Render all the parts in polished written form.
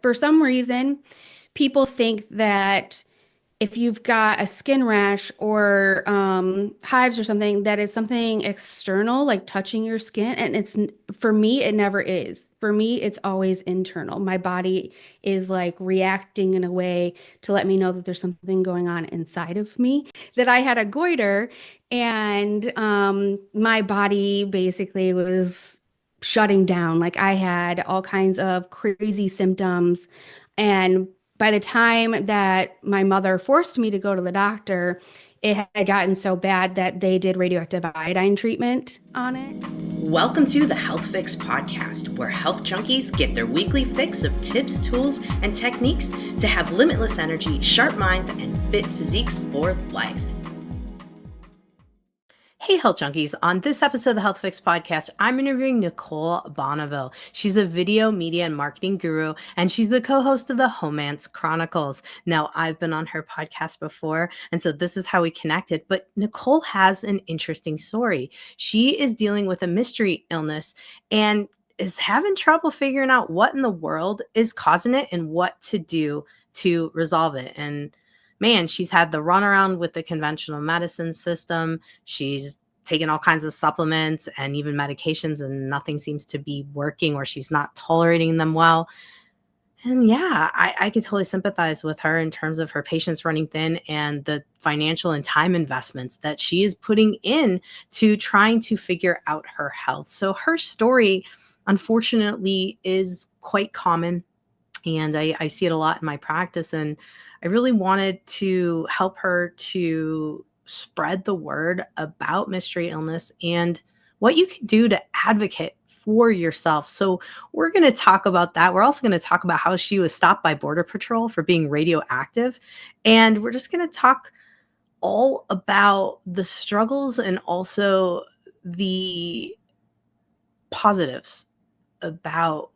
for some reason, people think that if you've got a skin rash or hives or something, that is something external, like touching your skin. And for me, it never is. For me, it's always internal. My body is like reacting in a way to let me know that there's something going on inside of me, that I had a goiter and my body basically was shutting down. Like I had all kinds of crazy symptoms. And by the time that my mother forced me to go to the doctor, it had gotten so bad that they did radioactive iodine treatment on it. Welcome to the Health Fix podcast, where health junkies get their weekly fix of tips, tools, and techniques to have limitless energy, sharp minds, and fit physiques for life. Hey, Health Junkies. On this episode of the Health Fix podcast, I'm interviewing Nicole Bonneville. She's a video, media, and marketing guru, and she's the co-host of the Homance Chronicles. Now, I've been on her podcast before, and so this is how we connected. But Nicole has an interesting story. She is dealing with a mystery illness and is having trouble figuring out what in the world is causing it and what to do to resolve it. And man, she's had the runaround with the conventional medicine system. She's taken all kinds of supplements and even medications, and nothing seems to be working, or she's not tolerating them well. And yeah, I could totally sympathize with her in terms of her patience running thin and the financial and time investments that she is putting in to trying to figure out her health. So her story, unfortunately, is quite common. And I see it a lot in my practice. And I really wanted to help her to spread the word about mystery illness and what you can do to advocate for yourself. So we're going to talk about that. We're also going to talk about how she was stopped by Border Patrol for being radioactive. And we're just going to talk all about the struggles and also the positives about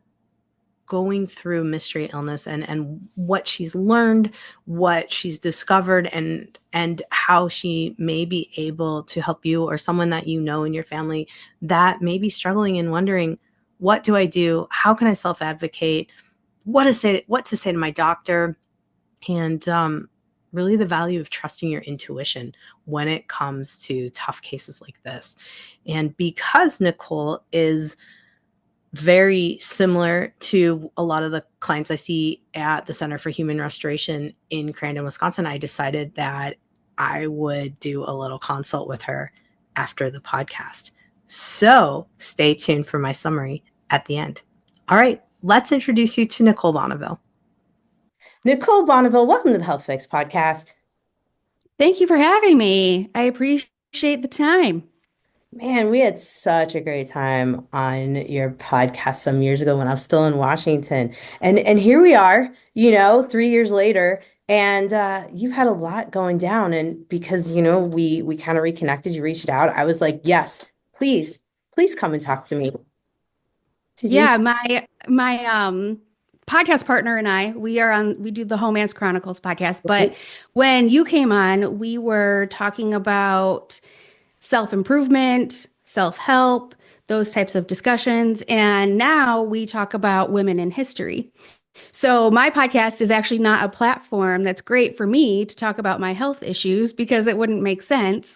going through mystery illness and what she's learned, what she's discovered, and how she may be able to help you or someone that you know in your family that may be struggling and wondering, what do I do? How can I self-advocate? What to say to my doctor? And really the value of trusting your intuition when it comes to tough cases like this. And because Nicole is very similar to a lot of the clients I see at the Center for Human Restoration in Crandon, Wisconsin, I decided that I would do a little consult with her after the podcast. So stay tuned for my summary at the end. All right, let's introduce you to Nicole Bonneville. Nicole Bonneville, welcome to the Health Fix podcast. Thank you for having me. I appreciate the time. Man, we had such a great time on your podcast some years ago when I was still in Washington. And here we are, 3 years later, and you've had a lot going down. And because, we kind of reconnected, you reached out. I was like, yes, please come and talk to me. Did you? Yeah, my podcast partner and I, we do the Homance Chronicles podcast, but when you came on, we were talking about self-improvement, self-help, those types of discussions. And now we talk about women in history. So my podcast is actually not a platform that's great for me to talk about my health issues because it wouldn't make sense.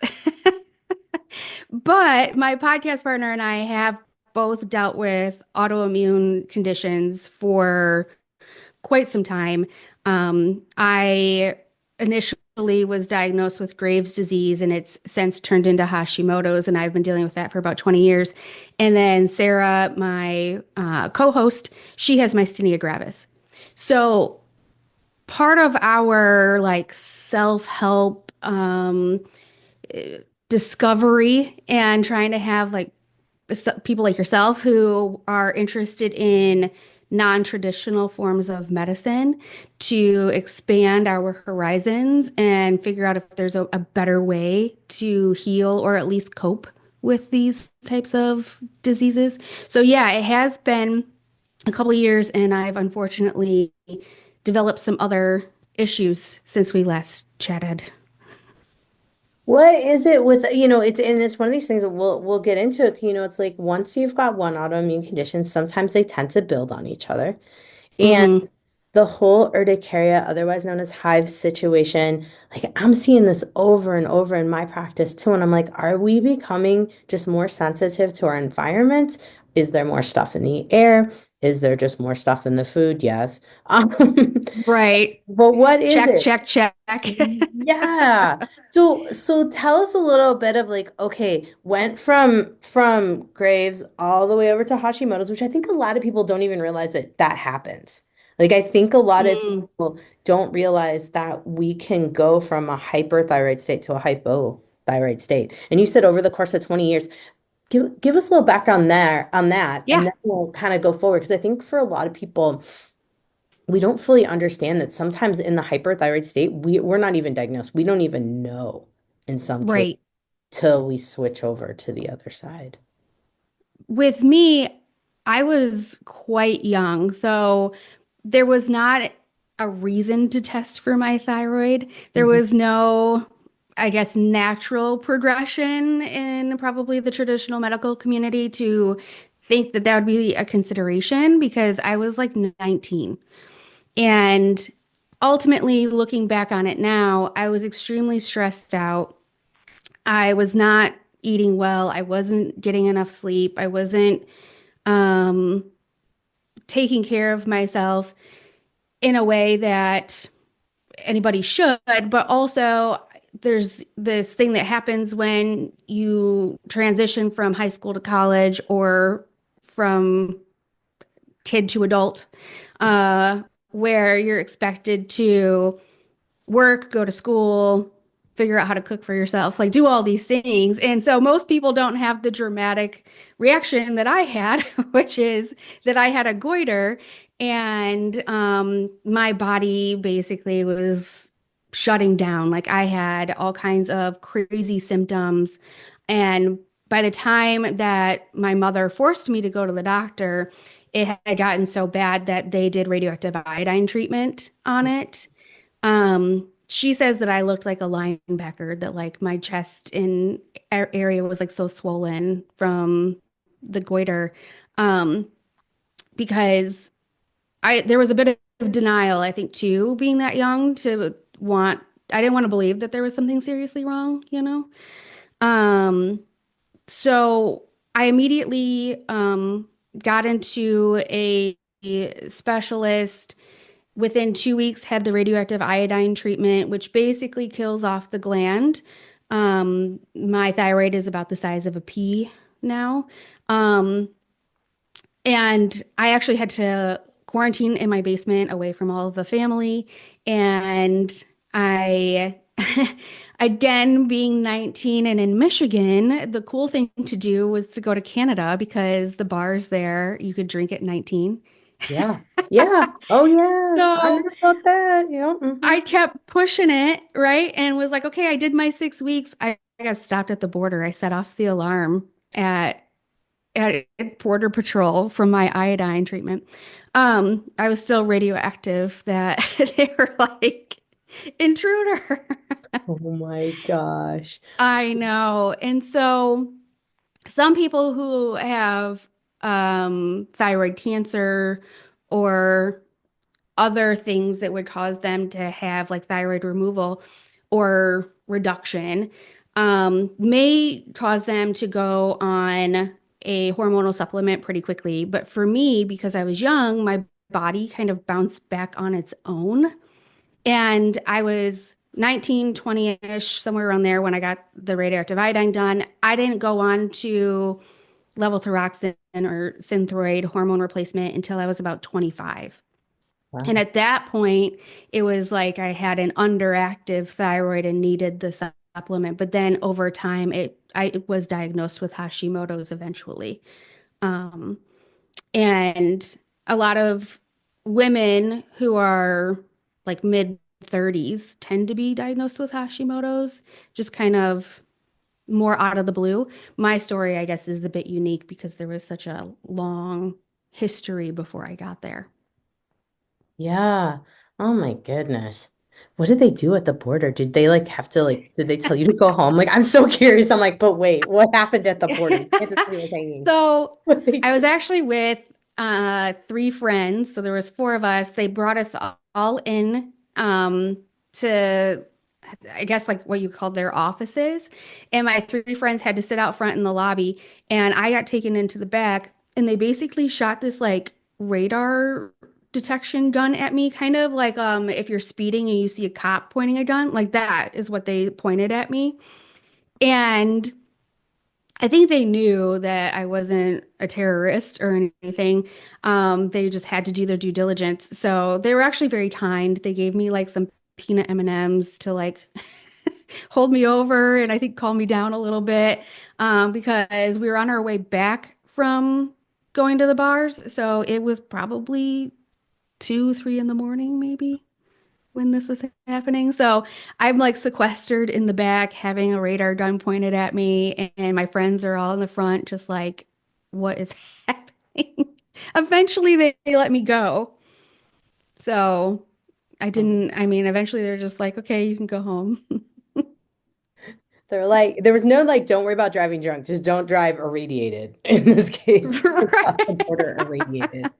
But my podcast partner and I have both dealt with autoimmune conditions for quite some time. I initially was diagnosed with Graves' disease, and it's since turned into Hashimoto's, and I've been dealing with that for about 20 years. And then Sarah, my co-host, she has myasthenia gravis. So part of our like self-help discovery and trying to have like people like yourself who are interested in non-traditional forms of medicine to expand our horizons and figure out if there's a better way to heal or at least cope with these types of diseases. So yeah, it has been a couple of years, and I've unfortunately developed some other issues since we last chatted. What is it with, it's one of these things that we'll get into it. It's like once you've got one autoimmune condition, sometimes they tend to build on each other. And Hmm. the whole urticaria, otherwise known as hives situation, like I'm seeing this over and over in my practice too. And I'm like, are we becoming just more sensitive to our environment? Is there more stuff in the air? Is there just more stuff in the food? Yes. Right. But what is Check, it? check, check. Yeah. So tell us a little bit of like, okay, went from Graves all the way over to Hashimoto's, which I think a lot of people don't even realize that that happens. Like I think a lot of Mm, people don't realize that we can go from a hyperthyroid state to a hypothyroid state. And you said over the course of 20 years, give us a little background there on that, and yeah, then we'll kind of go forward. Because I think for a lot of people, we don't fully understand that sometimes in the hyperthyroid state, we're not even diagnosed. We don't even know in some cases right. till we switch over to the other side. With me, I was quite young, so there was not a reason to test for my thyroid. There Mhm. was no, I guess, natural progression in probably the traditional medical community to think that that would be a consideration because I was like 19. And ultimately, looking back on it now, I was extremely stressed out. I was not eating well. I wasn't getting enough sleep. I wasn't um, taking care of myself in a way that anybody should, but also there's this thing that happens when you transition from high school to college or from kid to adult, uh, where you're expected to work, go to school, figure out how to cook for yourself, like do all these things. And so most people don't have the dramatic reaction that I had, which is that I had a goiter and my body basically was shutting down. Like I had all kinds of crazy symptoms. And by the time that my mother forced me to go to the doctor, it had gotten so bad that they did radioactive iodine treatment on it. She says that I looked like a linebacker, that like my chest in area was like so swollen from the goiter. Um, because I there was a bit of denial, I think, too, being that young to want I didn't want to believe that there was something seriously wrong, you know? Um, so I immediately got into a specialist. Within 2 weeks, had the radioactive iodine treatment, which basically kills off the gland. My thyroid is about the size of a pea now. Um, and I actually had to quarantine in my basement away from all of the family. And I, again, being 19 and in Michigan, the cool thing to do was to go to Canada because the bars there, you could drink at 19. Yeah. Yeah. Oh yeah. I know So about that. Yeah. I kept pushing it, right? And was like, okay, I did my 6 weeks. I got stopped at the border. I set off the alarm at Border Patrol from my iodine treatment. I was still radioactive that they were like, intruder. Oh my gosh. I know. And so some people who have thyroid cancer or other things that would cause them to have like thyroid removal or reduction may cause them to go on a hormonal supplement pretty quickly. But for me, because I was young, my body kind of bounced back on its own. And I was 19, 20-ish, somewhere around there when I got the radioactive iodine done. I didn't go on to levothyroxine or Synthroid hormone replacement until I was about 25. And Wow. at that point, it was like I had an underactive thyroid and needed the supplement. But then over time, I was diagnosed with Hashimoto's eventually. Um, and a lot of women who are like mid 30s tend to be diagnosed with Hashimoto's, just kind of more out of the blue. My story, I guess, is a bit unique because there was such a long history before I got there. Yeah. Oh my goodness. What did they do at the border? Did they like have to like did they tell you to go home? Like I'm so curious. I'm like, but wait, what happened at the border? You can't just leave us hanging. So What they I was do? actually with three friends. So there was four of us. They brought us all in to, I guess, like what you called their offices. And my three friends had to sit out front in the lobby, and I got taken into the back, and they basically shot this like radar detection gun at me, kind of like if you're speeding and you see a cop pointing a gun, like that is what they pointed at me. And I think they knew that I wasn't a terrorist or anything. They just had to do their due diligence. So they were actually very kind. They gave me like some peanut M&Ms to like hold me over and I think calm me down a little bit because we were on our way back from going to the bars. So it was probably 2, 3 in the morning, maybe when this was happening. So I'm like sequestered in the back, having a radar gun pointed at me, and my friends are all in the front, just like, what is happening? Eventually, they let me go. So I didn't, I mean, eventually they're just like, okay, you can go home. They're like, there was no like, don't worry about driving drunk, just don't drive irradiated. In this case, across the border, irradiated.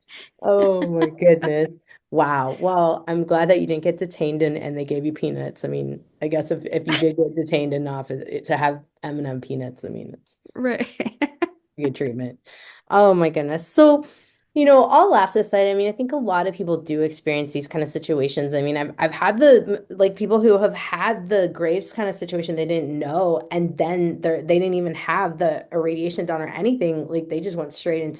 Oh my goodness. Wow. Well, I'm glad that you didn't get detained and they gave you peanuts. I mean, I guess if you did get detained enough to have M&M peanuts, I mean, it's Right. good treatment. Oh my goodness. So, all laughs aside, I mean, I think a lot of people do experience these kind of situations. I mean, I've had the like people who have had the Graves kind of situation they didn't know, and then they didn't even have the irradiation done or anything. Like they just went straight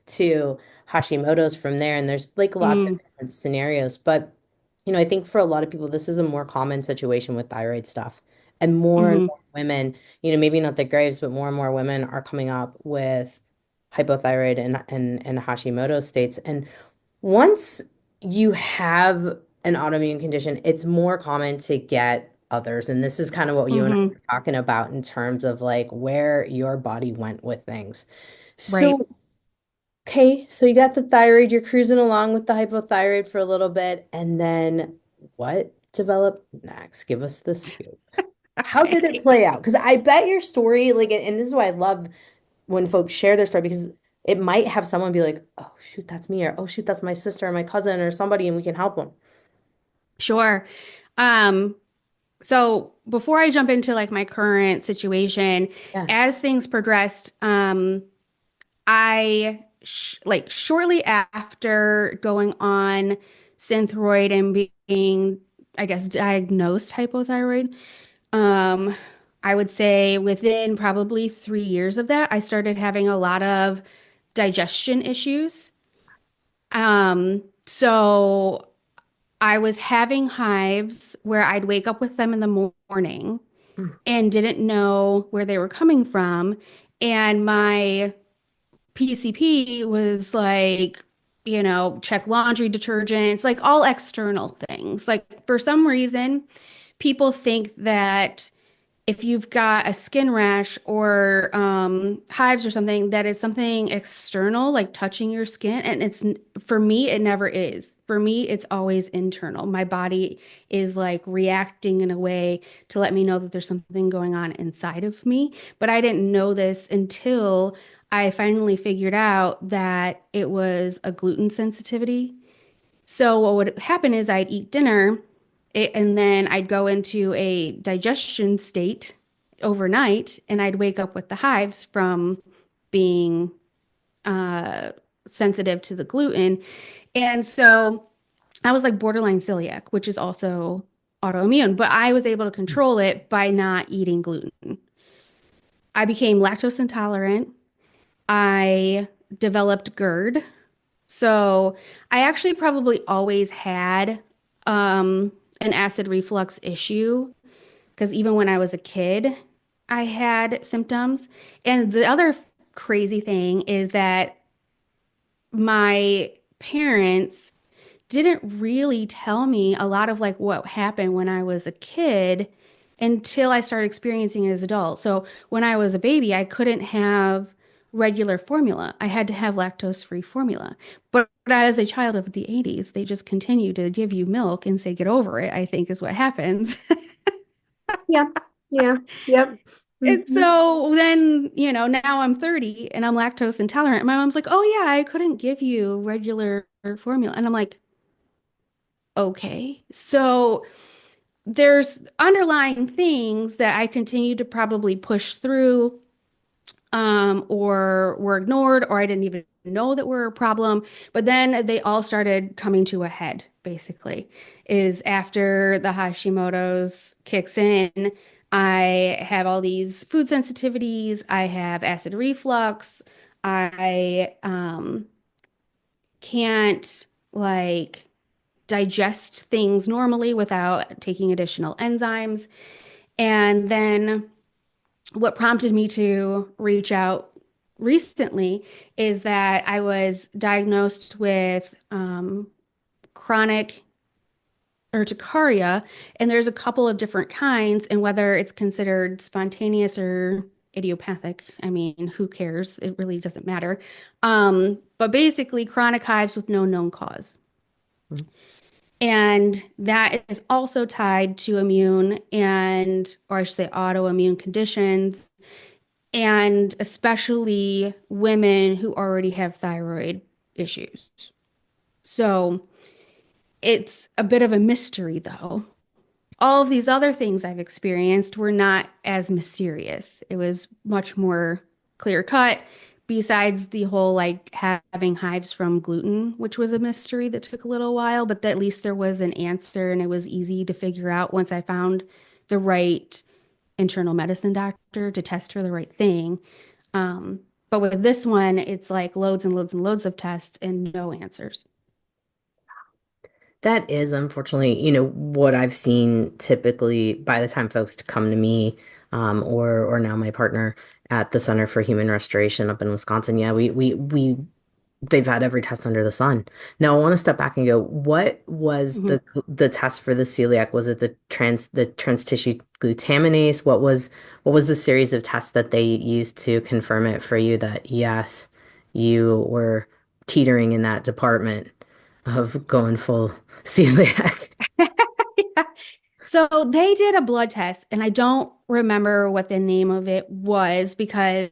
to Hashimoto's from there. And there's like lots of Mm, different scenarios. But, I think for a lot of people, this is a more common situation with thyroid stuff. And more hmm women, maybe not the Graves, but more and more women are coming up with hypothyroid and Hashimoto states. And once you have an autoimmune condition, it's more common to get others. And this is kind of what you and I hmm were talking about in terms of like where your body went with things. Right. So, okay, so you got the thyroid, you're cruising along with the hypothyroid for a little bit, and then what developed next? Give us the scoop. How did it Okay. play out? Because I bet your story, like, and this is why I love when folks share their story because it might have someone be like, oh, shoot, that's me, or oh, shoot, that's my sister or my cousin or somebody, and we can help them. Sure. Um, so before I jump into like my current situation, Yeah. as things progressed, I sh like shortly after going on Synthroid and being, I guess, diagnosed hypothyroid, um, I would say within probably 3 years of that, I started having a lot of digestion issues. So I was having hives where I'd wake up with them in the morning Mm. and didn't know where they were coming from. And my PCP was like, check laundry detergents, like all external things. Like for some reason, people think that if you've got a skin rash or hives or something, that is something external, like touching your skin. And for me, it never is. For me, it's always internal. My body is like reacting in a way to let me know that there's something going on inside of me. But I didn't know this until I finally figured out that it was a gluten sensitivity. So what would happen is I'd eat dinner and then I'd go into a digestion state overnight and I'd wake up with the hives from being uh, sensitive to the gluten. And so I was like borderline celiac, which is also autoimmune, but I was able to control it by not eating gluten. I became lactose intolerant. I developed GERD. So I actually probably always had an acid reflux issue because even when I was a kid, I had symptoms. And the other crazy thing is that my parents didn't really tell me a lot of like what happened when I was a kid until I started experiencing it as an adult. So when I was a baby, I couldn't have regular formula. I had to have lactose-free formula. But as a child of the 80s, they just continue to give you milk and say, get over it, I think is what happens. Yeah. Yeah. Yep. And Mhm. so then, now I'm 30 and I'm lactose intolerant. My mom's like, "Oh yeah, I couldn't give you regular formula." And I'm like, "Okay." So there's underlying things that I continue to probably push through, or were ignored, or I didn't even know that were a problem. But then they all started coming to a head, basically, is after the Hashimoto's kicks in. I have all these food sensitivities. I have acid reflux. I can't like digest things normally without taking additional enzymes. And then what prompted me to reach out recently is that I was diagnosed with chronic urticaria, and there's a couple of different kinds, and whether it's considered spontaneous or idiopathic, I mean, who cares? It really doesn't matter. But basically, chronic hives with no known cause. And that is also tied to immune or I should say autoimmune conditions, and especially women who already have thyroid issues. So it's a bit of a mystery, though. All of these other things I've experienced were not as mysterious. It was much more clear cut, besides the whole like having hives from gluten, which was a mystery that took a little while, but at least there was an answer and it was easy to figure out once I found the right internal medicine doctor to test for the right thing. Um, but with this one, it's like loads and loads and loads of tests and no answers. That is unfortunately, what I've seen typically by the time folks come to me, or now my partner at the Center for Human Restoration up in Wisconsin. Yeah, we they've had every test under the sun. Now I want to step back and go, what was Mhm. the test for the celiac? Was it the trans tissue glutaminase? What was the series of tests that they used to confirm it for you that yes, you were teetering in that department of going full celiac? Yeah. So they did a blood test, and I don't remember what the name of it was because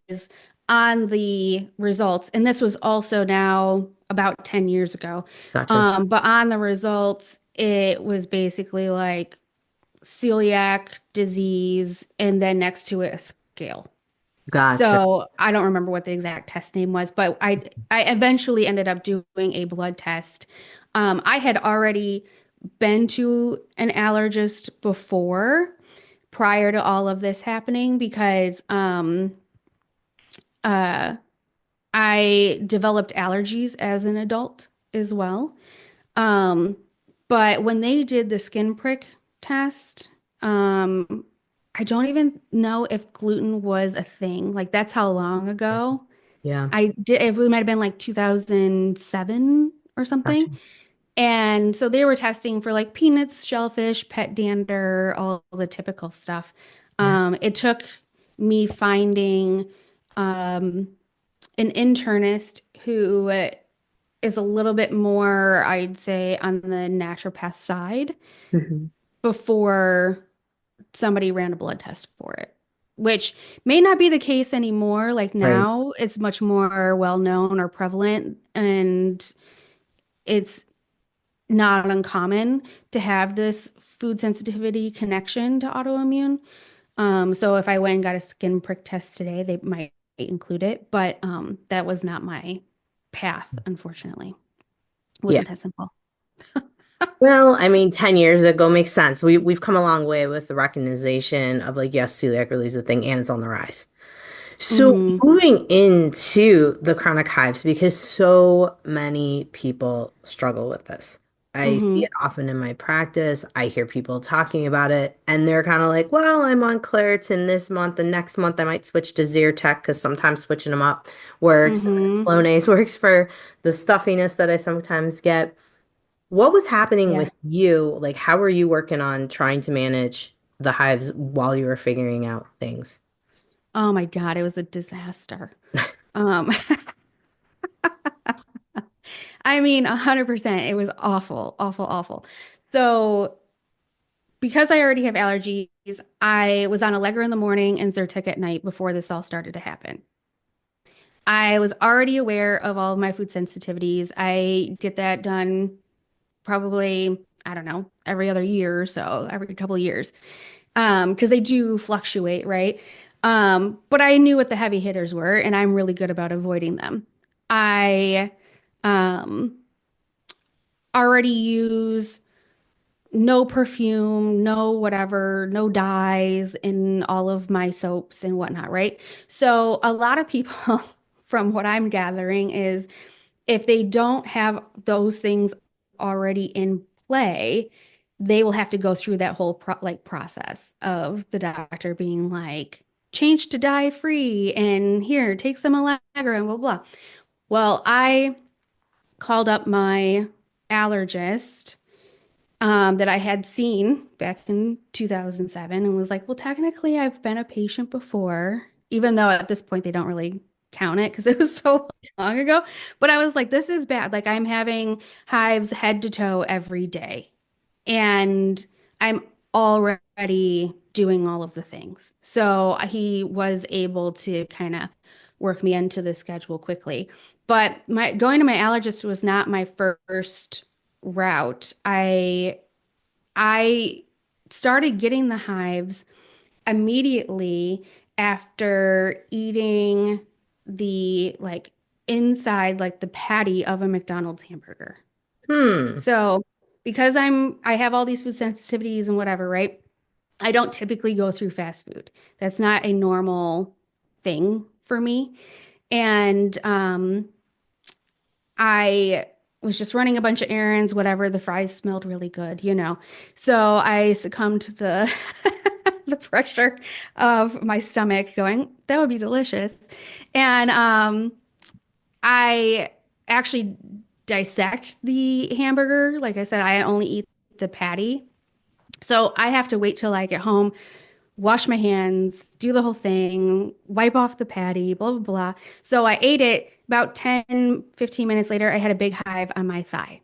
on the results, and this was also now about 10 years ago, Gotcha. but on the results, it was basically like celiac disease, and then next to it, a scale. Gotcha. So I don't remember what the exact test name was, but I eventually ended up doing a blood test. I had already been to an allergist before, prior to all of this happening, because uh, I developed allergies as an adult as well. Um, but when they did the skin prick test, um, I don't even know if gluten was a thing. Like that's how long ago. Yeah. I did, it might have been like 2007 or something. Gotcha. And so they were testing for like peanuts, shellfish, pet dander, all the typical stuff. Yeah. It took me finding um, an internist who is a little bit more, I'd say, on the naturopath side Mhm. before somebody ran a blood test for it, which may not be the case anymore. Like Right. now, it's much more well known or prevalent, and it's not uncommon to have this food sensitivity connection to autoimmune. So if I went and got a skin prick test today, they might include it, but that was not my path, unfortunately. It Yeah. wasn't that simple. Well, I mean, 10 years ago makes sense. We've come a long way with the recognition of like, yes, celiac really is a thing and it's on the rise. So Hmm. moving into the chronic hives, because so many people struggle with this. I see Hmm. it often in my practice. I hear people talking about it, and they're kind of like, well, I'm on Claritin this month, and next month I might switch to Zyrtec because sometimes switching them up works. And then Hmm. Flonase works for the stuffiness that I sometimes get. What was happening Yeah. with you? Like, how were you working on trying to manage the hives while you were figuring out things? Oh my God, it was a disaster. Um, I mean, 100%. It was awful, awful, awful. So because I already have allergies, I was on Allegra in the morning and Zyrtec at night before this all started to happen. I was already aware of all of my food sensitivities. I get that done probably, I don't know, every other year or so, every couple of years. Because they do fluctuate, right? But I knew what the heavy hitters were, and I'm really good about avoiding them. I um already use no perfume, no whatever, no dyes in all of my soaps and whatnot, right? So a lot of people, from what I'm gathering, is if they don't have those things already in play, they will have to go through that whole process of the doctor being like, change to dye free and here, take some Allegra and blah blah. Well, I called up my allergist that I had seen back in 2007 and was like, well, technically, I've been a patient before, even though at this point they don't really count it because it was so long ago. But I was like, this is bad. Like, I'm having hives head to toe every day, and I'm already doing all of the things. So he was able to kind of work me into the schedule quickly. But my going to my allergist was not my first route. I started getting the hives immediately after eating the like inside, like the patty of a McDonald's hamburger. Hmm. So because I have all these food sensitivities and whatever, right? I don't typically go through fast food. That's not a normal thing for me. And I was just running a bunch of errands, whatever. The fries smelled really good, you know. So I succumbed to the the pressure of my stomach going, that would be delicious. And I actually dissect the hamburger. Like I said, I only eat the patty. So I have to wait till I get home, wash my hands, do the whole thing, wipe off the patty, blah, blah, blah. So I ate it. About 10, 15 minutes later, I had a big hive on my thigh.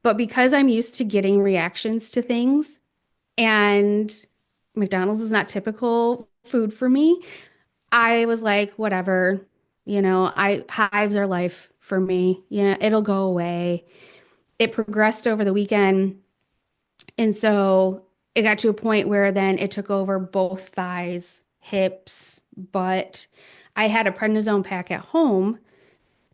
But because I'm used to getting reactions to things and McDonald's is not typical food for me, I was like, whatever, hives are life for me. Yeah, it'll go away. It progressed over the weekend. And so it got to a point where then it took over both thighs, hips, butt. I had a prednisone pack at home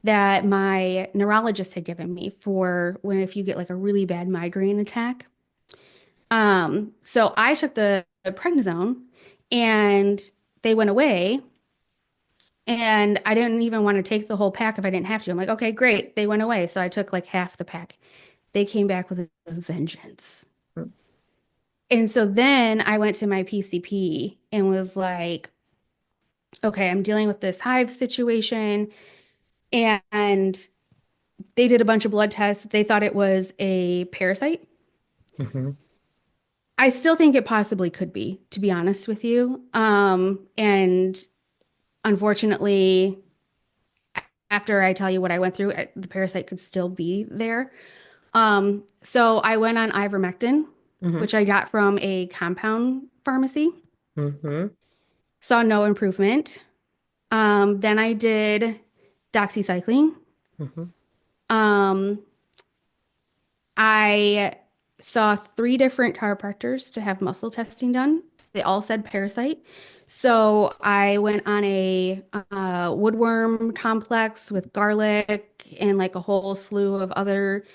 that my neurologist had given me for when if you get like a really bad migraine attack. So I took the prednisone and they went away. And I didn't even want to take the whole pack if I didn't have to. I'm like, okay, great. They went away. So I took like half the pack. They came back with a vengeance. And so then I went to my PCP and was like, okay, I'm dealing with this hive situation. And they did a bunch of blood tests. They thought it was a parasite. Mm-hmm. I still think it possibly could be, to be honest with you. And unfortunately, after I tell you what I went through, the parasite could still be there. So I went on ivermectin, Mm-hmm. which I got from a compound pharmacy. Mm-hmm. Saw no improvement. Then I did doxycycline. Mm-hmm. Um, I saw three different chiropractors to have muscle testing done. They all said parasite. So I went on a woodworm complex with garlic and like a whole slew of other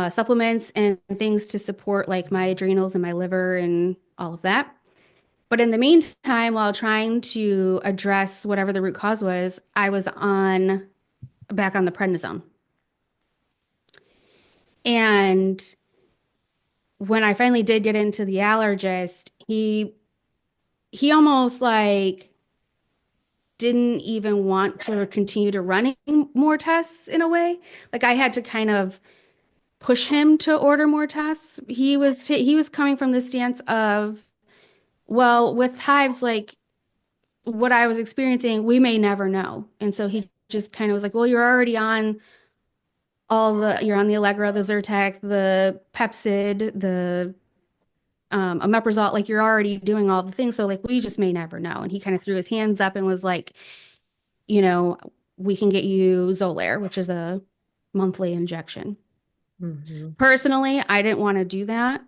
supplements and things to support like my adrenals and my liver and all of that. But in the meantime, while trying to address whatever the root cause was, I was on back on the prednisone. And when I finally did get into the allergist, he almost like didn't even want to continue to running more tests in a way. Like I had to kind of push him to order more tests. He was coming from the stance of, well, with hives, like what I was experiencing, we may never know. And so he just kind of was like, well, you're already on you're on the Allegra, the Zyrtec, the Pepcid, the omeprazole, like you're already doing all the things. So like we just may never know. And he kind of threw his hands up and was like, you know, we can get you Xolair, which is a monthly injection. Mhm. Personally, I didn't want to do that.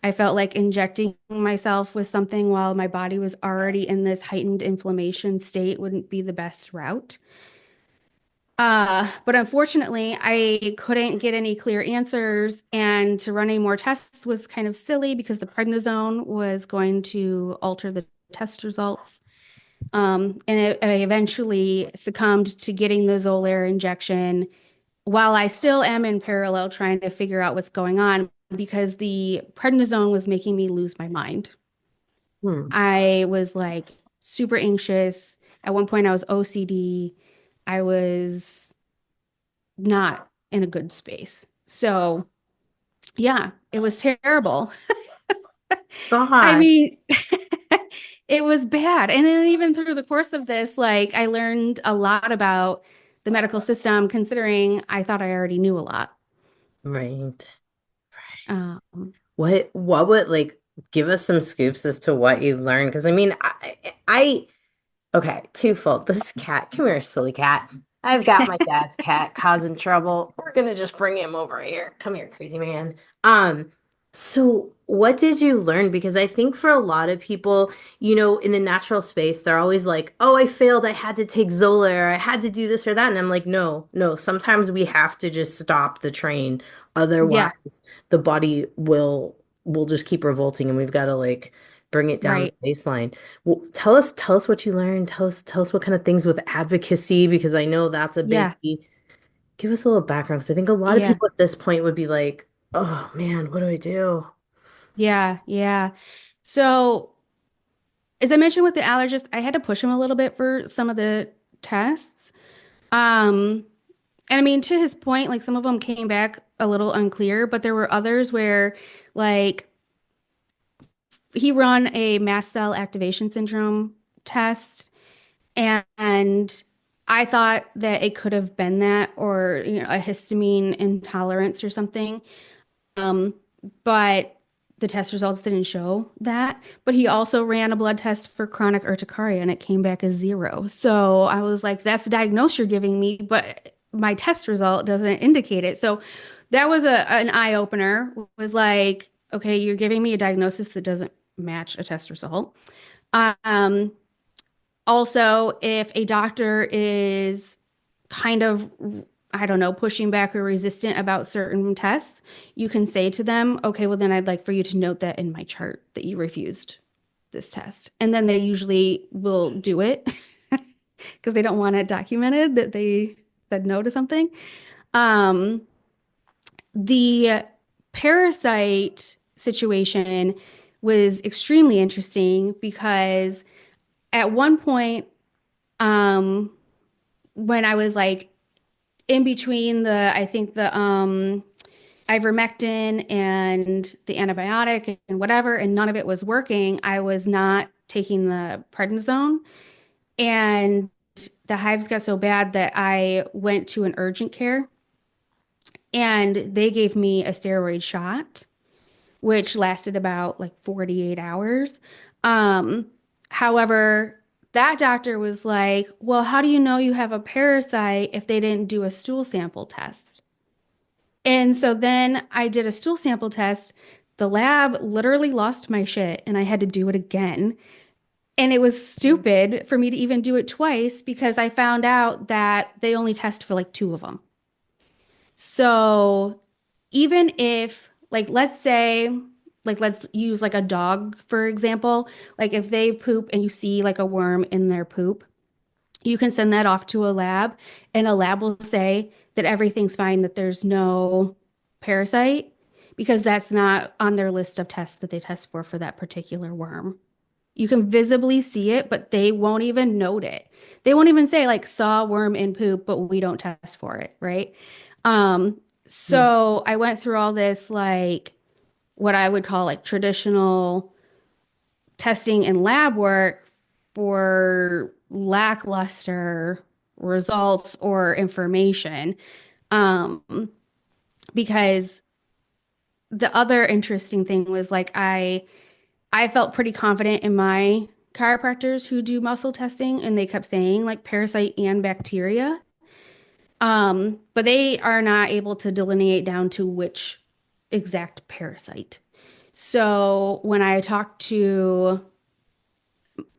I felt like injecting myself with something while my body was already in this heightened inflammation state wouldn't be the best route. But unfortunately, I couldn't get any clear answers, and to run any more tests was kind of silly because the prednisone was going to alter the test results. I eventually succumbed to getting the Xolair injection while I still am in parallel trying to figure out what's going on because the prednisone was making me lose my mind. Hmm. I was like super anxious. At one point, I was OCD. I was not in a good space. So, yeah, it was terrible. I God. mean, it was bad. And then even through the course of this, like I learned a lot about the medical system, considering I thought I already knew a lot. Right. Um, What would like give us some scoops as to what you've learned? Because I mean, okay, twofold. This cat, come here, silly cat. I've got my dad's cat causing trouble. We're gonna just bring him over here. Come here, crazy man. So what did you learn? Because I think for a lot of people, in the natural space, they're always like, "Oh, I failed. I had to take Xolair. I had to do this or that." And I'm like, "No, no. Sometimes we have to just stop the train. yeah, Otherwise, the body will just keep revolting, and we've got to like bring it down right. the baseline." Well, tell us what you learned. Tell us what kind of things with advocacy, because I know that's a Yeah, biggie. Give us a little background, because I think a lot of yeah, people at this point would be like, "Oh man, what do I do?" yeah, yeah. So, as I mentioned with the allergist, I had to push him a little bit for some of the tests. Um, and I mean, to his point, like some of them came back a little unclear, but there were others where, like, he run a mast cell activation syndrome test, and I thought that it could have been that or, a histamine intolerance or something. Um, but the test results didn't show that. But he also ran a blood test for chronic urticaria and it came back as zero. So I was like, that's the diagnosis you're giving me, but my test result doesn't indicate it. So that was an eye opener, was like, okay, you're giving me a diagnosis that doesn't match a test result. Um, Also, if a doctor is kind of, I don't know, pushing back or resistant about certain tests, you can say to them, okay, well, then I'd like for you to note that in my chart that you refused this test. And then they usually will do it because they don't want it documented that they said no to something. Um, the parasite situation was extremely interesting because at one point, um, when I was like in between I think the ivermectin and the antibiotic and whatever, and none of it was working, I was not taking the prednisone. And the hives got so bad that I went to an urgent care and they gave me a steroid shot, which lasted about like 48 hours. Um, However, that doctor was like, well, how do you know you have a parasite if they didn't do a stool sample test? And so then I did a stool sample test. The lab literally lost my shit and I had to do it again. And it was stupid for me to even do it twice because I found out that they only test for like two of them. So even if, like, let's say, like, let's use like a dog, for example, like if they poop and you see like a worm in their poop, you can send that off to a lab and a lab will say that everything's fine, that there's no parasite because that's not on their list of tests that they test for that particular worm. You can visibly see it, but they won't even note it. They won't even say like saw worm in poop, but we don't test for it, right? Um, Hmm. so I went through all this like what I would call like traditional testing and lab work for lackluster results or information. Um, because the other interesting thing was like I felt pretty confident in my chiropractors who do muscle testing, and they kept saying like parasite and bacteria. But they are not able to delineate down to which exact parasite. So when I talked to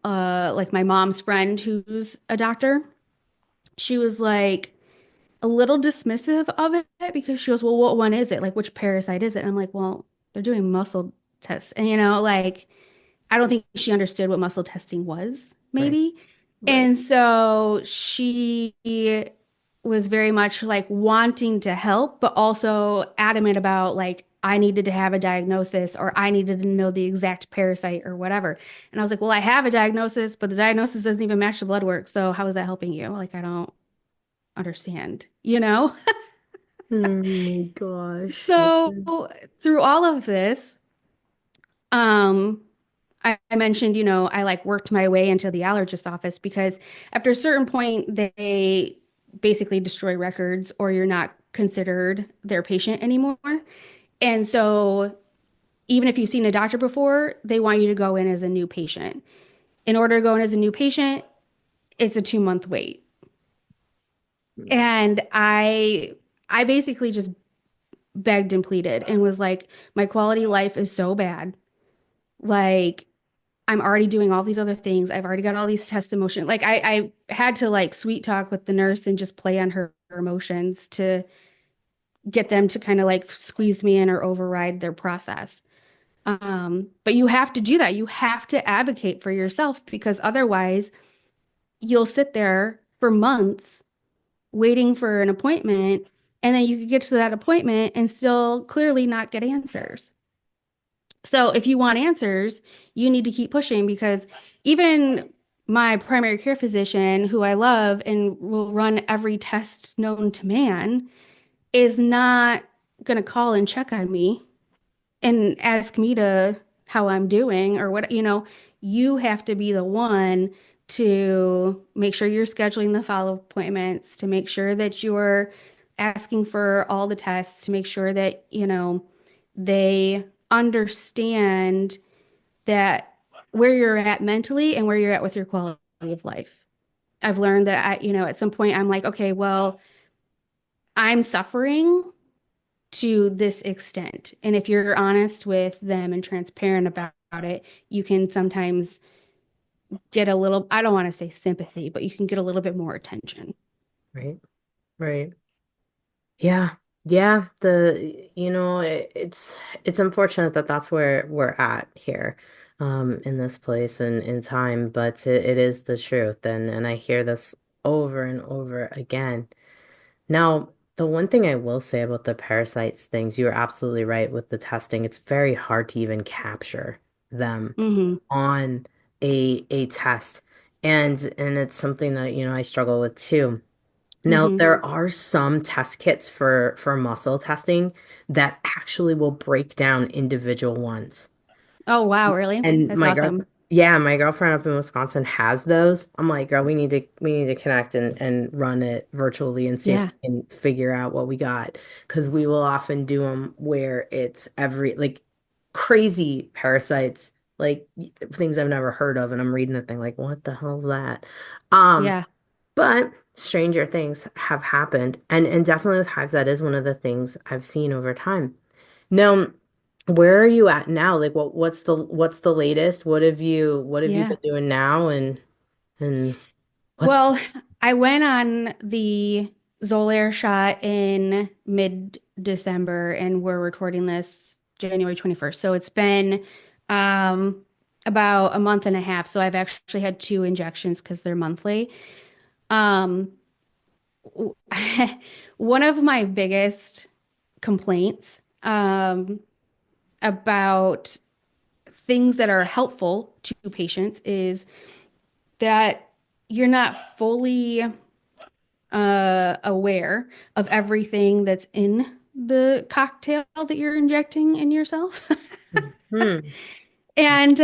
like my mom's friend who's a doctor, she was like a little dismissive of it because she goes, "Well, what one is it? Like which parasite is it?" And I'm like, "Well, they're doing muscle tests." And like I don't think she understood what muscle testing was, Right. maybe. Right. And so she was very much like wanting to help, but also adamant about like, I needed to have a diagnosis or I needed to know the exact parasite or whatever. And I was like, well, I have a diagnosis, but the diagnosis doesn't even match the blood work. So how is that helping you? Like, I don't understand, you know? Oh my gosh. So through all of this, um, I mentioned, I like worked my way into the allergist office because after a certain point, they basically destroy records or you're not considered their patient anymore. And so even if you've seen a doctor before, they want you to go in as a new patient. In order to go in as a new patient, it's a 2 month wait. And I basically just begged and pleaded and was like, my quality of life is so bad. Like, I'm already doing all these other things. I've already got all these test emotions. Like I had to like sweet talk with the nurse and just play on her emotions to get them to kind of like squeeze me in or override their process. But you have to do that. You have to advocate for yourself because otherwise you'll sit there for months waiting for an appointment, and then you could get to that appointment and still clearly not get answers. So if you want answers, you need to keep pushing because even my primary care physician, who I love and will run every test known to man, is not going to call and check on me and ask me to how I'm doing or what, you have to be the one to make sure you're scheduling the follow-up appointments, to make sure that you're asking for all the tests, to make sure that, they understand that where you're at mentally and where you're at with your quality of life. I've learned that at some point I'm like, okay, well, I'm suffering to this extent. And if you're honest with them and transparent about it, you can sometimes get a little, I don't want to say sympathy, but you can get a little bit more attention. Right. Right. Yeah. Yeah. It's unfortunate that that's where we're at here, in this place and in time, but it is the truth. And I hear this over and over again. Now, the one thing I will say about the parasites things, you're absolutely right with the testing. It's very hard to even capture them Hmm. on a test. And it's something that, I struggle with too. Now, Hmm. there are some test kits for muscle testing that actually will break down individual ones. Oh, wow, really? And That's awesome. my girlfriend up in Wisconsin has those. I'm like, girl, we need to connect and run it virtually and see if Yeah. we can figure out what we got. Because we will often do them where it's every like crazy parasites, like things I've never heard of, and I'm reading the thing like, what the hell's that? Um, Yeah. but stranger things have happened, and definitely with hives, that is one of the things I've seen over time. Now, where are you at now? Like what's the latest? What have you Yeah. been doing now and what's Well, I went on the Xolair shot in mid-December, and we're recording this January 21st. So it's been um, about a month and a half. So I've actually had two injections because they're monthly. Um, one of my biggest complaints about things that are helpful to patients is that you're not fully aware of everything that's in the cocktail that you're injecting in yourself. hmm. And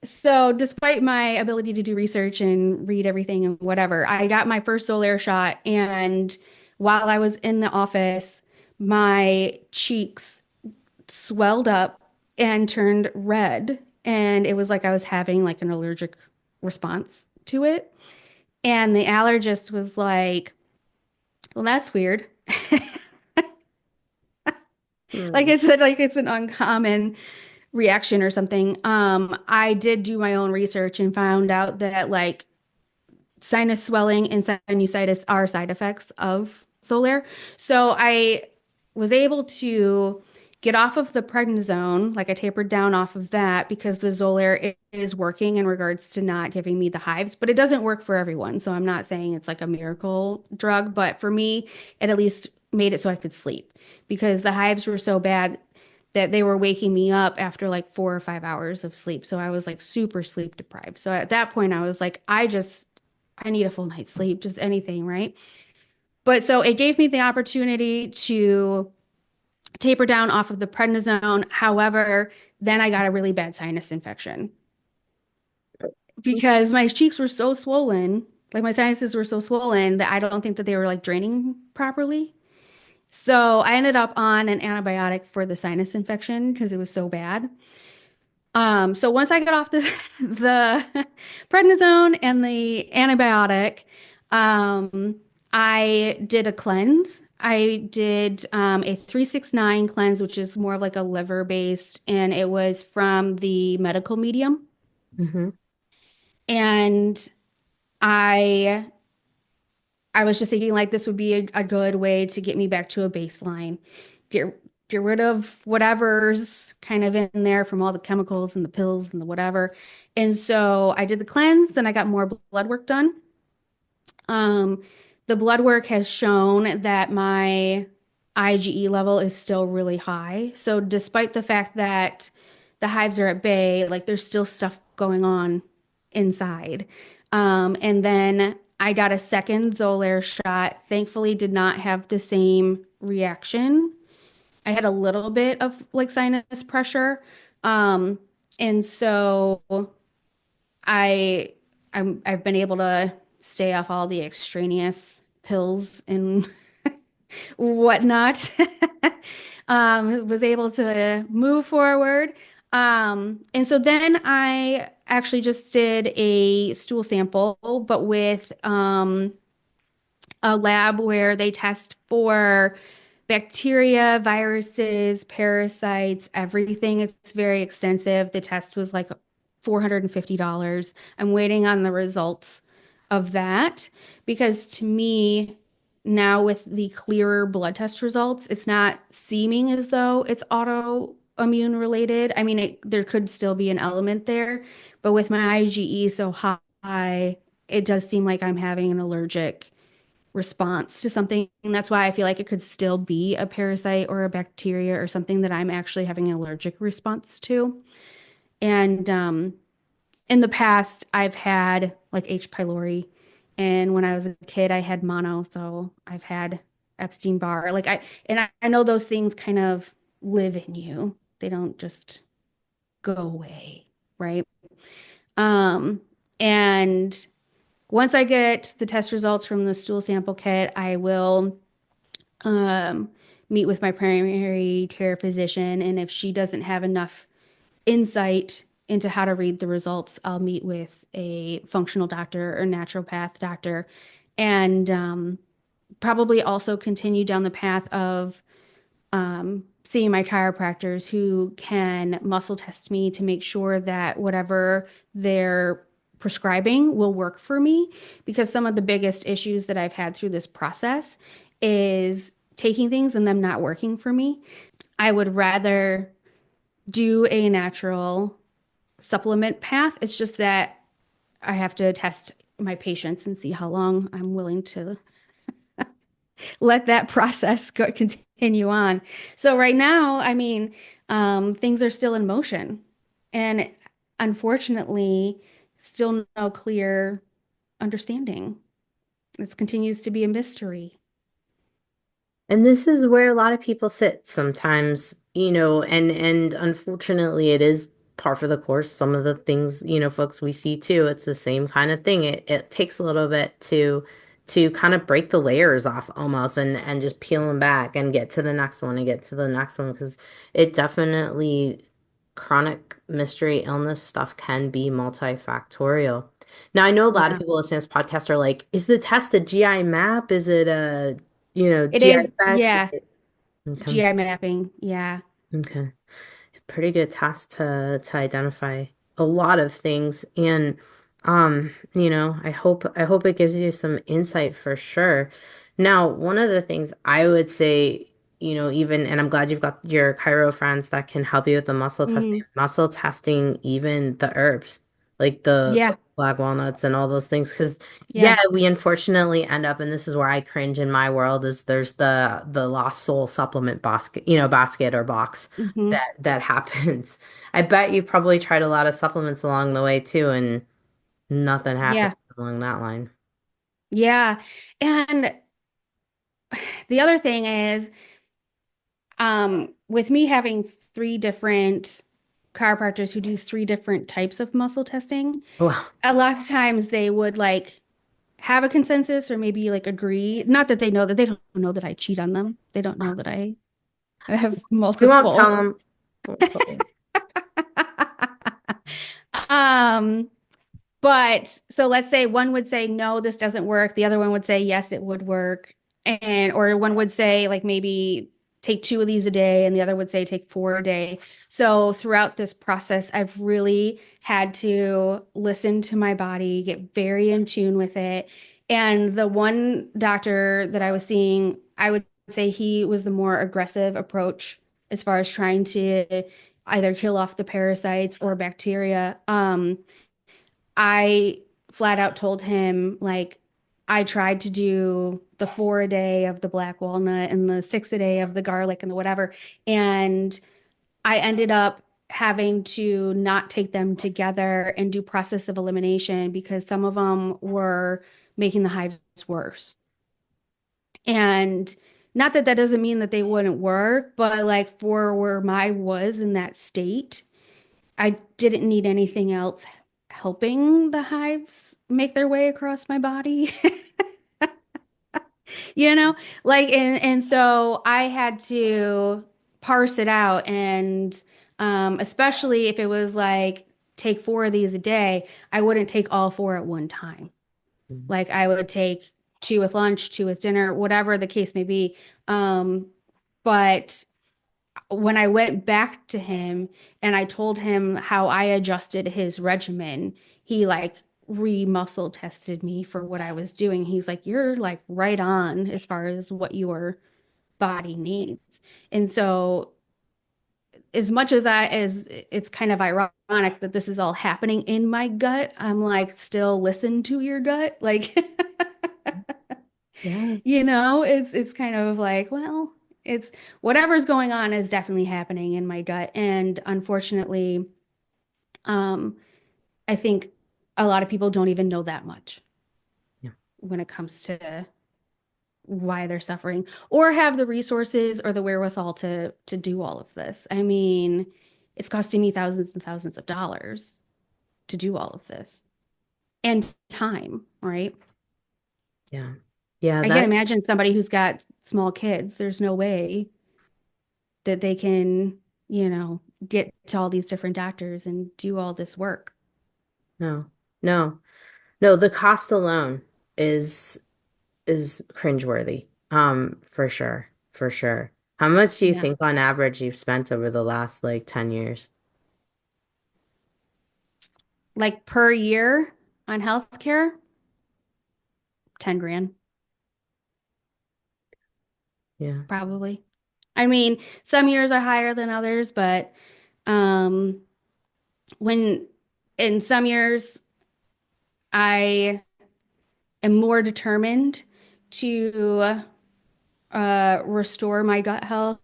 so, despite my ability to do research and read everything and whatever, I got my first Xolair shot. And while I was in the office, my cheeks swelled up and turned red. And it was like I was having like an allergic response to it. And the allergist was like, well, that's weird. Like Hmm. I said, like it's an uncommon reaction or something. I did do my own research and found out that like sinus swelling and sinusitis are side effects of Xolair. So I was able to get off of the prednisone, like I tapered down off of that because the Xolair is working in regards to not giving me the hives, but it doesn't work for everyone. So I'm not saying it's like a miracle drug, but for me, it at least made it so I could sleep because the hives were so bad that they were waking me up after like 4 or 5 hours of sleep. So I was like super sleep deprived. So at that point, I was like, I need a full night's sleep, just anything, right? But so it gave me the opportunity to taper down off of the prednisone. However, then I got a really bad sinus infection because my cheeks were so swollen, like my sinuses were so swollen that I don't think that they were like draining properly. So I ended up on an antibiotic for the sinus infection because it was so bad. So once I got off the prednisone and the antibiotic, I did a cleanse. I did a 369 cleanse, which is more of like a liver based, and it was from the medical medium. Hmm. And I I was just thinking like this would be a good way to get me back to a baseline. Get get rid of whatever's kind of in there from all the chemicals and the pills and the whatever. And so I did the cleanse, then I got more blood work done. Um, the blood work has shown that my IgE level is still really high. So despite the fact that the hives are at bay, like there's still stuff going on inside. And then I got a second Xolair shot. Thankfully, did not have the same reaction. I had a little bit of like sinus pressure. Um, and so I I've been able to stay off all the extraneous pills and whatnot. Was able to move forward. And so then I actually just did a stool sample, but with a lab where they test for bacteria, viruses, parasites, everything. It's very extensive. The test was like $450. I'm waiting on the results of that because to me, now with the clearer blood test results, it's not seeming as though it's autoimmune related. I mean, there could still be an element there, but with my IgE so high, it does seem like I'm having an allergic response to something. And that's why I feel like it could still be a parasite or a bacteria or something that I'm actually having an allergic response to. And in the past, I've had like H. pylori. And when I was a kid, I had mono. So I've had Epstein-Barr. I know those things kind of live in you. They don't just go away, right? Um, and once I get the test results from the stool sample kit, I will um, meet with my primary care physician. And if she doesn't have enough insight into how to read the results, I'll meet with a functional doctor or naturopath doctor and probably also continue down the path of seeing my chiropractors who can muscle test me to make sure that whatever they're prescribing will work for me. Because some of the biggest issues that I've had through this process is taking things and them not working for me. I would rather do a natural supplement path. It's just that I have to test my patients and see how long I'm willing to let that process continue on. So right now, I mean, things are still in motion, and unfortunately, still no clear understanding. It continues to be a mystery. And this is where a lot of people sit sometimes, and unfortunately it is par for the course. Some of the things, folks we see too, it's the same kind of thing. It takes a little bit to to kind of break the layers off almost and just peel them back and get to the next one and get to the next one because it definitely chronic mystery illness stuff can be multifactorial. Now, I know a lot of Yeah. people listening to this podcast are like, is the test a GI map? Is it a, It GI is, effects? yeah, Okay. GI mapping. Yeah. Okay. Pretty good test to identify a lot of things. And I hope it gives you some insight for sure. Now, one of the things I would say, even, and I'm glad you've got your chiro friends that can help you with the Hmm. muscle testing, even the herbs, like the Yeah. black walnuts and all those things. Because yeah, Yeah. we unfortunately end up, and this is where I cringe in my world, is there's the lost soul supplement basket, basket or box Hmm. that happens. I bet you've probably tried a lot of supplements along the way too, and nothing happened Yeah. along that line. Yeah. And the other thing is, with me having three different chiropractors who do three different types of muscle testing, Well, a lot of times they would like have a consensus or maybe like agree. Not that they don't know that I cheat on them. They don't know that I have we won't tell multiple. them. Won't tell them. Um, But so let's say one would say, no, this doesn't work. The other one would say, yes, it would work. And, or one would say, like, maybe take two of these a day, and the other would say, take four a day. So throughout this process, I've really had to listen to my body, get very in tune with it. And the one doctor that I was seeing, I would say he was the more aggressive approach as far as trying to either kill off the parasites or bacteria. I flat out told him, like, I tried to do the four a day of the black walnut and the six a day of the garlic and the whatever. And I ended up having to not take them together and do process of elimination because some of them were making the hives worse. And not that that doesn't mean that they wouldn't work, but like for where my was in that state, I didn't need anything else helping the hives make their way across my body. You know, like and so I had to parse it out and especially if it was like take four of these a day, I wouldn't take all four at one time. Like I would take two with lunch, two with dinner, whatever the case may be. Um, but when I went back to him and I told him how I adjusted his regimen, he like re-muscle tested me for what I was doing. He's like, you're like right on as far as what your body needs. And so as much as I as it's kind of ironic that this is all happening in my gut, I'm like, still listen to your gut. Like Yeah. it's kind of like, well, it's whatever's going on is definitely happening in my gut. And unfortunately, um, I think a lot of people don't even know that much Yeah. when it comes to why they're suffering or have the resources or the wherewithal to do all of this. I mean, it's costing me thousands and thousands of dollars to do all of this and time, right? Yeah. Yeah. I That, can't imagine somebody who's got small kids. There's no way that they can, get to all these different doctors and do all this work. no, no, no. The cost alone is cringeworthy. For sure. For sure. How much do you Yeah. think on average you've spent over the last like 10 years? Like per year on healthcare, 10 grand, Yeah. probably. I mean, some years are higher than others, but um when in some years I am more determined to restore my gut health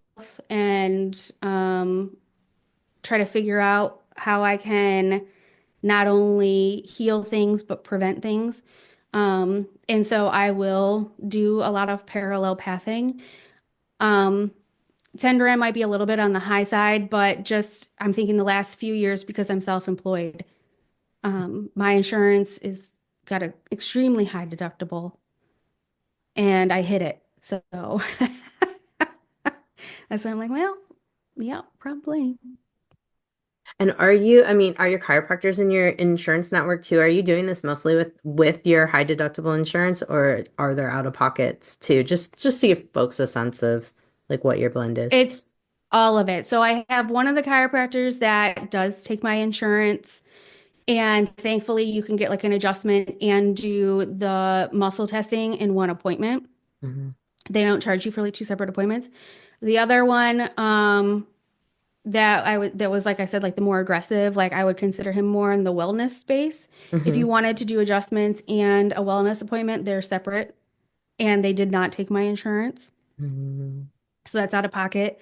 and try to figure out how I can not only heal things but prevent things. And so I will do a lot of parallel pathing. Um, 10 grand might be a little bit on the high side, but just I'm thinking the last few years because I'm self-employed. My insurance is got an extremely high deductible. and I hit it. So that's why I'm like, well, yeah, probably. And are you, I mean, are your chiropractors in your insurance network too? Are you doing this mostly with your high deductible insurance, or are there out of pockets too? Just to give folks a sense of like what your blend is. It's all of it. So I have one of the chiropractors that does take my insurance, and thankfully you can get like an adjustment and do the muscle testing in one appointment. Hmm. They don't charge you for like two separate appointments. The other one, that was like I said, like the more aggressive, like I would consider him more in the wellness space. If you Hmm. wanted to do adjustments and a wellness appointment, they're separate, and they did not take my insurance. Hmm. So that's out of pocket.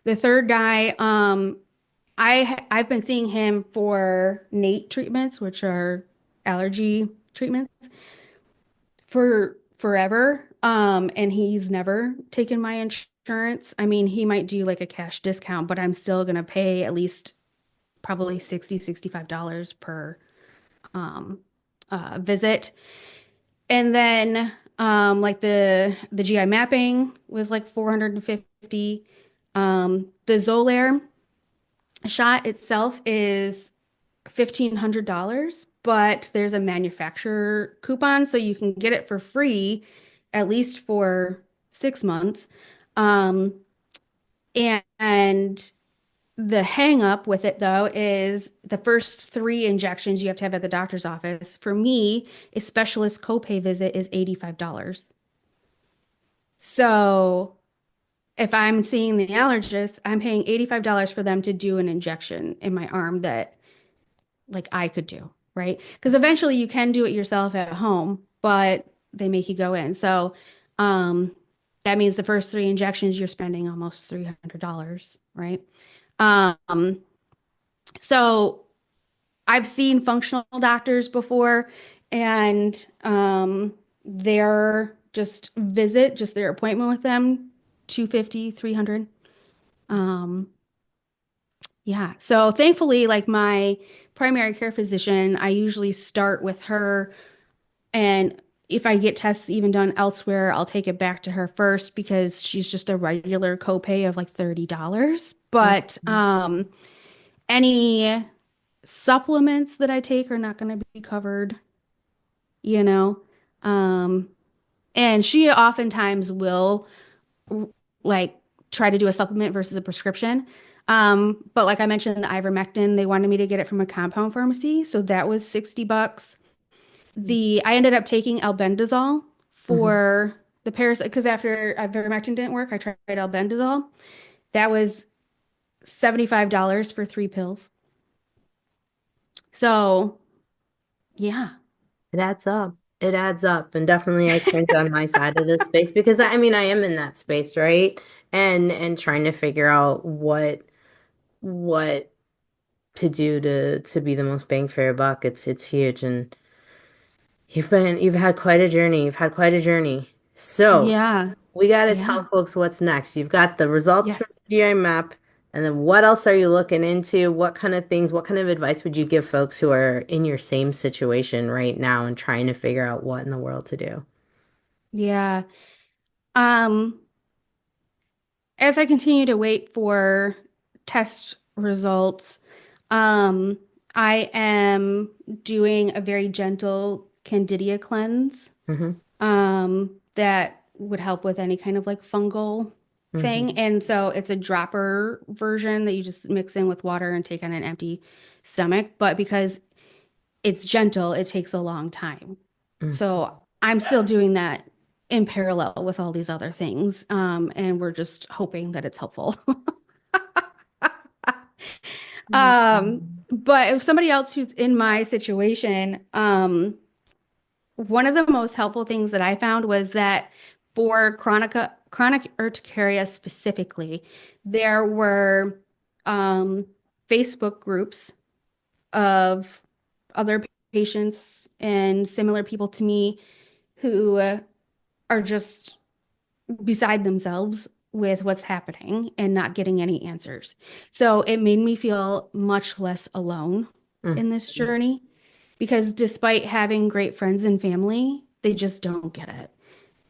The third guy, I've been seeing him for NATE treatments, which are allergy treatments, for forever. And he's never taken my insurance. I mean, he might do like a cash discount, but I'm still gonna pay at least probably $65 per um visit. And then like the GI mapping was like 450. The Xolair shot itself is $1,500, but there's a manufacturer coupon, so you can get it for free at least for 6 months. Um, and the hang up with it though is the first three injections you have to have at the doctor's office. For me, a specialist copay visit is $85. So if I'm seeing the allergist, I'm paying $85 for them to do an injection in my arm that like I could do, right? Because eventually you can do it yourself at home, but they make you go in. So um, that means the first three injections you're spending almost $300, right? Um, so I've seen functional doctors before, and their just visit, just their appointment with them, 250, 300. Um, yeah. So thankfully, like my primary care physician, I usually start with her. And if I get tests even done elsewhere, I'll take it back to her first because she's just a regular copay of like $30. But any supplements that I take are not going to be covered, you know. Um, and she oftentimes will like try to do a supplement versus a prescription. But like I mentioned, the ivermectin, they wanted me to get it from a compound pharmacy, so that was $60. The I ended up taking albendazole Hmm. for the parasite because after ivermectin didn't work, I tried albendazole. That was $75 for three pills. So yeah, It adds up. It adds up. And definitely I cringe on my side of this space because I mean I am in that space, right? And trying to figure out what to do to be the most bang for your buck. It's huge. And you've had quite a journey. You've had quite a journey. So yeah, we got to tell yeah, folks what's next. You've got the results from yes. the GI map, and then what else are you looking into? What kind of things, what kind of advice would you give folks who are in your same situation right now and trying to figure out what in the world to do? Yeah. Um, as I continue to wait for test results, um, I am doing a very gentle Candida cleanse, Hmm. that would help with any kind of like fungal thing. Hmm. And so it's a dropper version that you just mix in with water and take on an empty stomach. But because it's gentle, it takes a long time. So I'm still doing that in parallel with all these other things. And we're just hoping that it's helpful. But if somebody else who's in my situation, one of the most helpful things that I found was that for chronic urticaria specifically, there were Facebook groups of other patients and similar people to me who are just beside themselves with what's happening and not getting any answers. So it made me feel much less alone in this journey because despite having great friends and family, they just don't get it.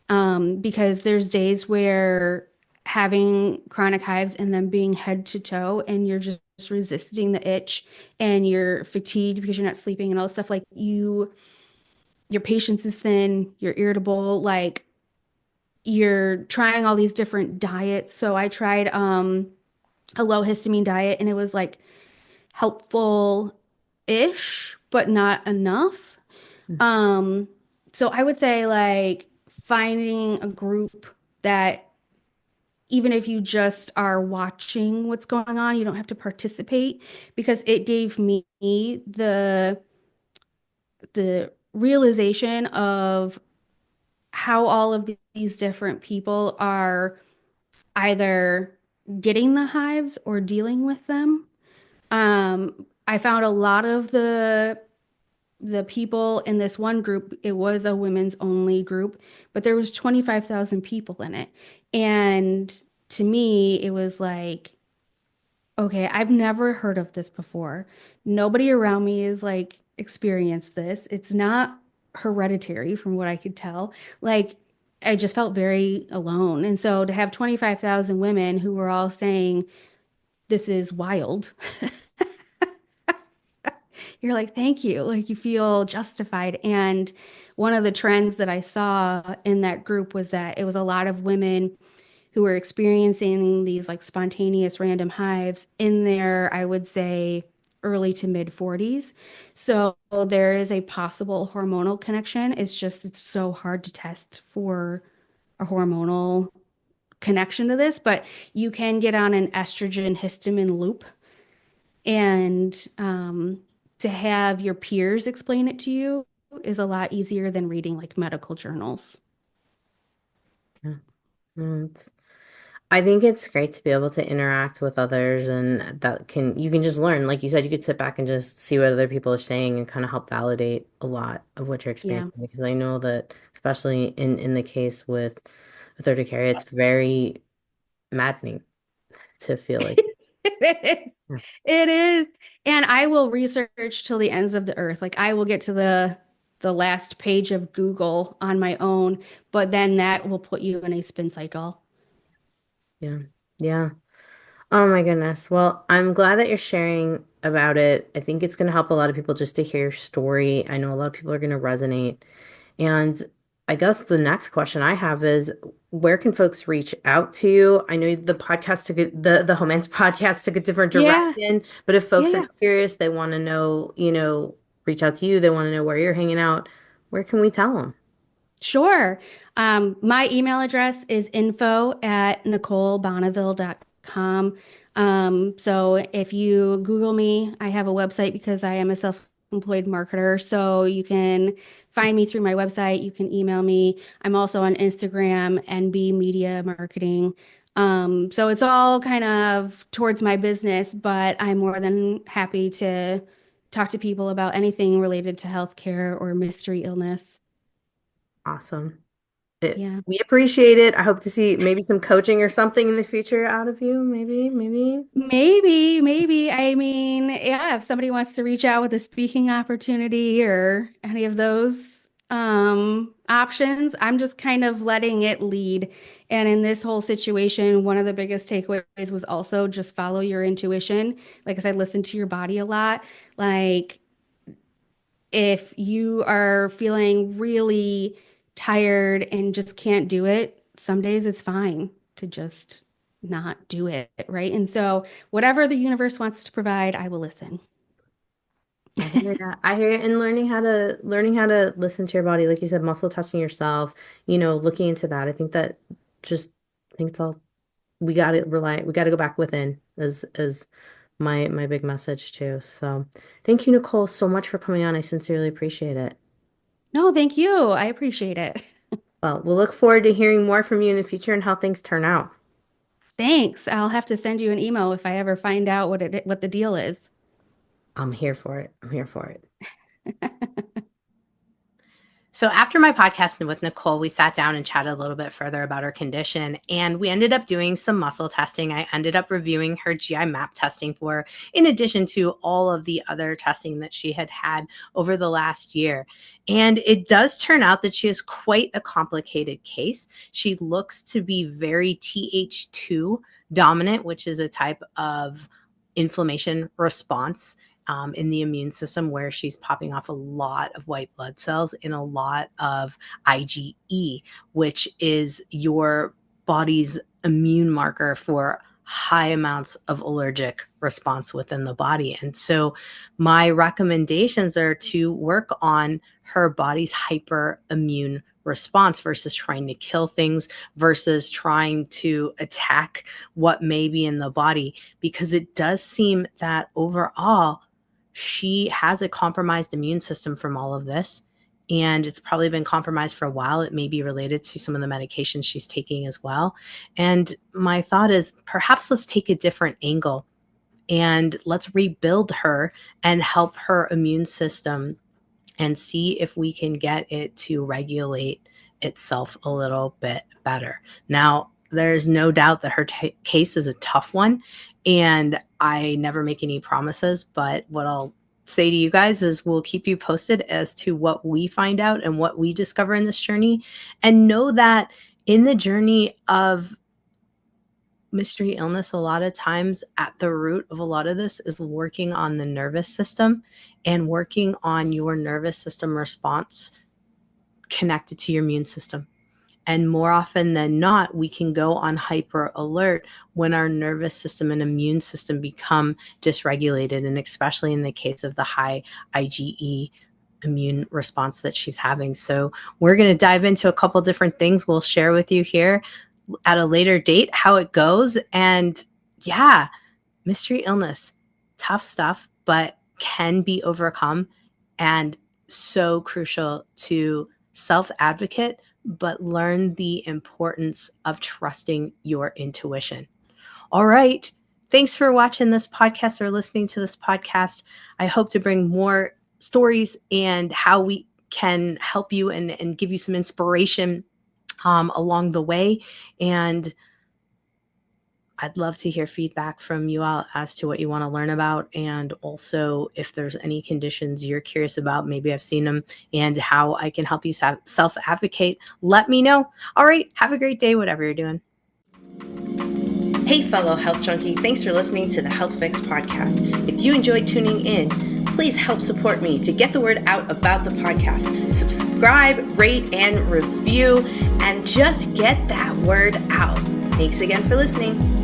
Because there's days where having chronic hives and them being head to toe and you're just resisting the itch and you're fatigued because you're not sleeping and all this stuff like your patience is thin, you're irritable, like you're trying all these different diets. So I tried a low histamine diet and it was like helpful-ish, but not enough. Mm. Um, so I would say like finding a group that even if you just are watching what's going on, you don't have to participate because it gave me the realization of how all of these different people are either getting the hives or dealing with them. I found a lot of the people in this one group, it was a women's only group, but there was 25,000 people in it. And to me, it was like, okay, I've never heard of this before. Nobody around me is like experienced this. It's not hereditary from what I could tell. Like I just felt very alone. And so to have 25,000 women who were all saying this is wild, you're like, thank you. Like you feel justified. And one of the trends that I saw in that group was that it was a lot of women who were experiencing these like spontaneous random hives in their, I would say, early to mid 40s. So there is a possible hormonal connection. It's just, it's so hard to test for a hormonal connection to this, but you can get on an estrogen histamine loop and to have your peers explain it to you is a lot easier than reading like medical journals. Yeah. I think it's great to be able to interact with others and that can you can just learn. Like you said, you could sit back and just see what other people are saying and kind of help validate a lot of what you're Yeah. experiencing. Because I know that especially in the case with urticaria, it's very maddening to feel like It is. yeah, It is. And I will research till the ends of the earth. Like I will get to the last page of Google on my own, but then that will put you in a spin cycle. yeah. Yeah. Oh my goodness. Well, I'm glad that you're sharing about it. I think it's going to help a lot of people just to hear your story. I know a lot of people are going to resonate. And I guess the next question I have is where can folks reach out to you? I know the podcast took the Homance podcast took a different Yeah. direction, but if Yeah, folks are yeah. curious, they want to know, reach out to you, they want to know where you're hanging out, where can we tell them? Sure. My email address is info@nicolebonneville.com. So if you Google me, I have a website because I am a self-employed marketer. So you can find me through my website. You can email me. I'm also on Instagram, NB Media Marketing. So it's all kind of towards my business, but I'm more than happy to talk to people about anything related to healthcare or mystery illness. Awesome. Yeah. We appreciate it. I hope to see maybe some coaching or something in the future out of you. Maybe. Maybe, maybe. I mean, yeah, if somebody wants to reach out with a speaking opportunity or any of those options, I'm just kind of letting it lead. And in this whole situation, one of the biggest takeaways was also just follow your intuition. Like I said, listen to your body a lot. Like if you are feeling really tired and just can't do it, some days it's fine to just not do it, right? And so, whatever the universe wants to provide, I will listen. I hear that. I hear it. And learning how to listen to your body, like you said, muscle testing yourself, looking into that. I think that just I think it's all we got to go back within as my big message too. So thank you, Nicole, so much for coming on. I sincerely appreciate it. No, thank you. I appreciate it. Well, we'll look forward to hearing more from you in the future and how things turn out. Thanks. I'll have to send you an email if I ever find out what the deal is. I'm here for it. I'm here for it. So after my podcast with Nicole, we sat down and chatted a little bit further about her condition, and we ended up doing some muscle testing. I ended up reviewing her GI map testing for her, in addition to all of the other testing that she had had over the last year. And it does turn out that she is quite a complicated case. She looks to be very Th2 dominant, which is a type of inflammation response in the immune system, where she's popping off a lot of white blood cells and a lot of IgE, which is your body's immune marker for high amounts of allergic response within the body. And so my recommendations are to work on her body's hyperimmune response versus trying to kill things, versus trying to attack what may be in the body, because it does seem that overall she has a compromised immune system from all of this, and it's probably been compromised for a while. It may be related to some of the medications she's taking as well. And my thought is, perhaps let's take a different angle and let's rebuild her and help her immune system and see if we can get it to regulate itself a little bit better. Now, there's no doubt that her case is a tough one, and I never make any promises, but what I'll say to you guys is we'll keep you posted as to what we find out and what we discover in this journey. And know that in the journey of mystery illness, a lot of times at the root of a lot of this is working on the nervous system and working on your nervous system response connected to your immune system. And more often than not, we can go on hyper alert when our nervous system and immune system become dysregulated, and especially in the case of the high IgE immune response that she's having. So we're going to dive into a couple different things. We'll share with you here at a later date how it goes. And yeah, mystery illness, tough stuff, but can be overcome, and so crucial to self-advocate, but learn the importance of trusting your intuition. All right. Thanks for watching this podcast or listening to this podcast. I hope to bring more stories and how we can help you and give you some inspiration along the way. And I'd love to hear feedback from you all as to what you want to learn about. And also, if there's any conditions you're curious about, maybe I've seen them, and how I can help you self-advocate, let me know. All right. Have a great day, whatever you're doing. Hey, fellow health junkie. Thanks for listening to the Health Fix podcast. If you enjoyed tuning in, please help support me to get the word out about the podcast. Subscribe, rate, and review, and just get that word out. Thanks again for listening.